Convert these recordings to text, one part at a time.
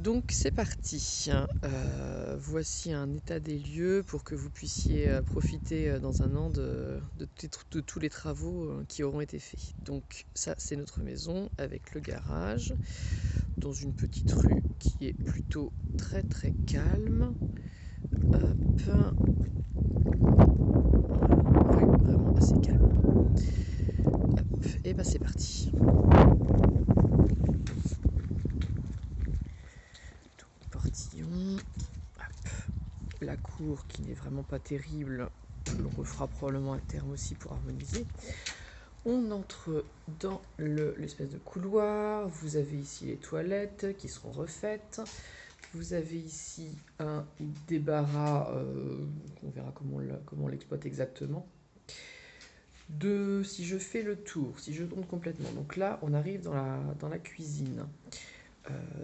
Donc c'est parti. Voici un état des lieux pour que vous puissiez profiter dans un an de tous les travaux qui auront été faits. Donc ça c'est notre maison avec le garage dans une petite rue qui est plutôt très très calme. Hop. Rue vraiment assez calme. Hop. Et bah c'est parti. Portillon. La cour qui n'est vraiment pas terrible, on le refera probablement à terme aussi pour harmoniser. On entre dans l'espèce de couloir. Vous avez ici les toilettes qui seront refaites. Vous avez ici un débarras, on verra comment on l'exploite exactement. Si je fais le tour, si je tourne complètement, donc là on arrive dans la cuisine.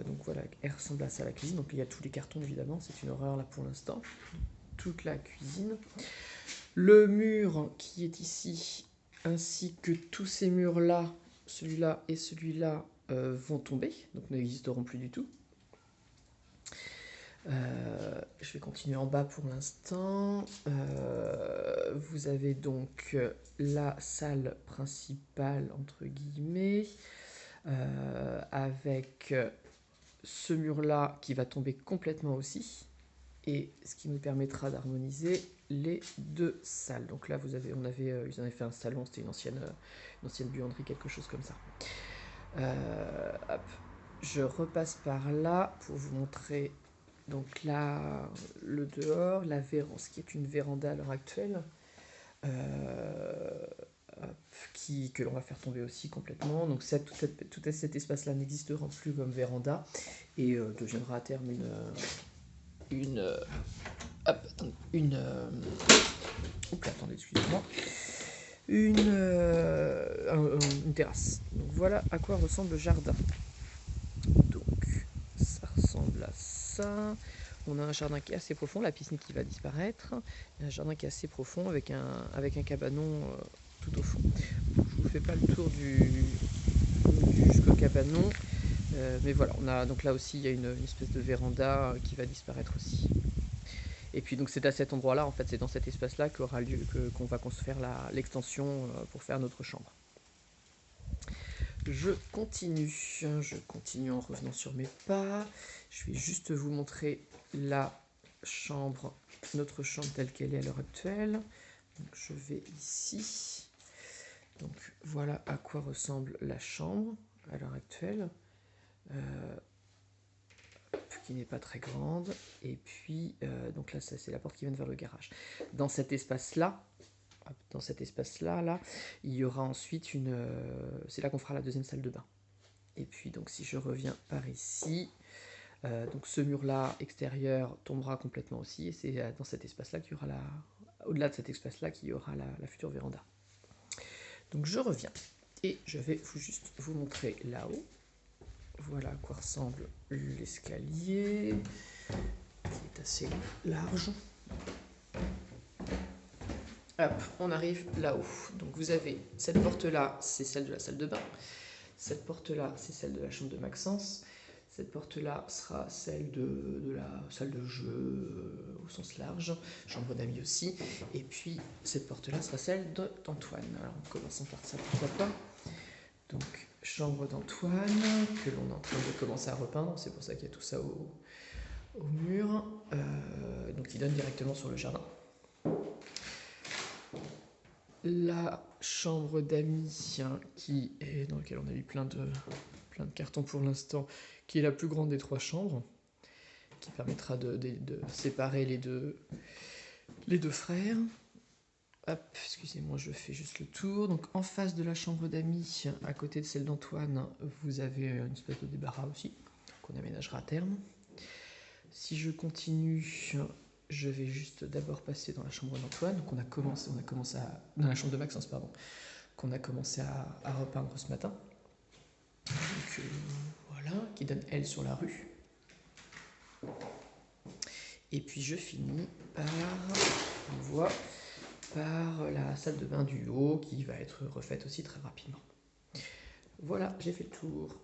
Donc voilà, elle ressemble à ça la cuisine. Donc il y a tous les cartons évidemment, c'est une horreur là pour l'instant. Toute la cuisine. Le mur qui est ici, ainsi que tous ces murs-là, celui-là et celui-là, vont tomber, donc n'existeront plus du tout. Je vais continuer en bas pour l'instant. Vous avez donc la salle principale, entre guillemets, avec ce mur-là qui va tomber complètement aussi, et ce qui nous permettra d'harmoniser les deux salles. Donc là, ils en avaient fait un salon, c'était une ancienne buanderie, quelque chose comme ça. Hop. Je repasse par là pour vous montrer donc là le dehors, ce qui est une véranda à l'heure actuelle, que l'on va faire tomber aussi complètement. Donc tout cet espace-là n'existera plus comme véranda et deviendra à terme attendez, excusez-moi. Une terrasse. Donc voilà à quoi ressemble le jardin. Donc ça ressemble à ça. On a un jardin qui est assez profond, la piscine qui va disparaître. Un jardin qui est assez profond avec un cabanon tout au fond. Je vous fais pas le tour jusqu'au cabanon. Mais voilà, donc là aussi il y a une espèce de véranda qui va disparaître aussi. Et puis donc c'est à cet endroit-là, en fait, c'est dans cet espace-là qu'aura lieu qu'on va construire l'extension pour faire notre chambre. Je continue en revenant sur mes pas. Je vais juste vous montrer notre chambre telle qu'elle est à l'heure actuelle. Donc je vais ici. Donc voilà à quoi ressemble la chambre à l'heure actuelle. Qui n'est pas très grande, et puis donc là ça c'est la porte qui mène vers le garage. Dans cet espace là il y aura ensuite c'est là qu'on fera la deuxième salle de bain. Et puis donc si je reviens par ici, donc ce mur là extérieur tombera complètement aussi, et c'est dans cet espace là qu'il y aura au-delà de cet espace là qu'il y aura la future véranda. Donc je reviens et je vais juste vous montrer là-haut. Voilà à quoi ressemble l'escalier, qui est assez large. Hop, on arrive là-haut. Donc vous avez cette porte-là, c'est celle de la salle de bain. Cette porte-là, c'est celle de la chambre de Maxence. Cette porte-là sera celle de la salle de jeu au sens large, chambre d'amis aussi. Et puis cette porte-là sera celle d'Antoine. Alors commençons par ça, pourquoi pas. Donc chambre d'Antoine, que l'on est en train de commencer à repeindre, c'est pour ça qu'il y a tout ça au mur, donc qui donne directement sur le jardin. La chambre d'amis, dans laquelle on a mis plein de cartons pour l'instant, qui est la plus grande des trois chambres, qui permettra de séparer les deux frères. Hop, excusez-moi, je fais juste le tour. Donc en face de la chambre d'amis, à côté de celle d'Antoine, vous avez une espèce de débarras aussi, qu'on aménagera à terme. Si je continue, je vais juste d'abord passer dans la chambre d'Antoine. Donc on a commencé dans la chambre de Maxence, pardon, qu'on a commencé à repeindre ce matin. Donc voilà, qui donne elle sur la rue. Et puis je finis par la salle de bain du haut qui va être refaite aussi très rapidement. Voilà, j'ai fait le tour.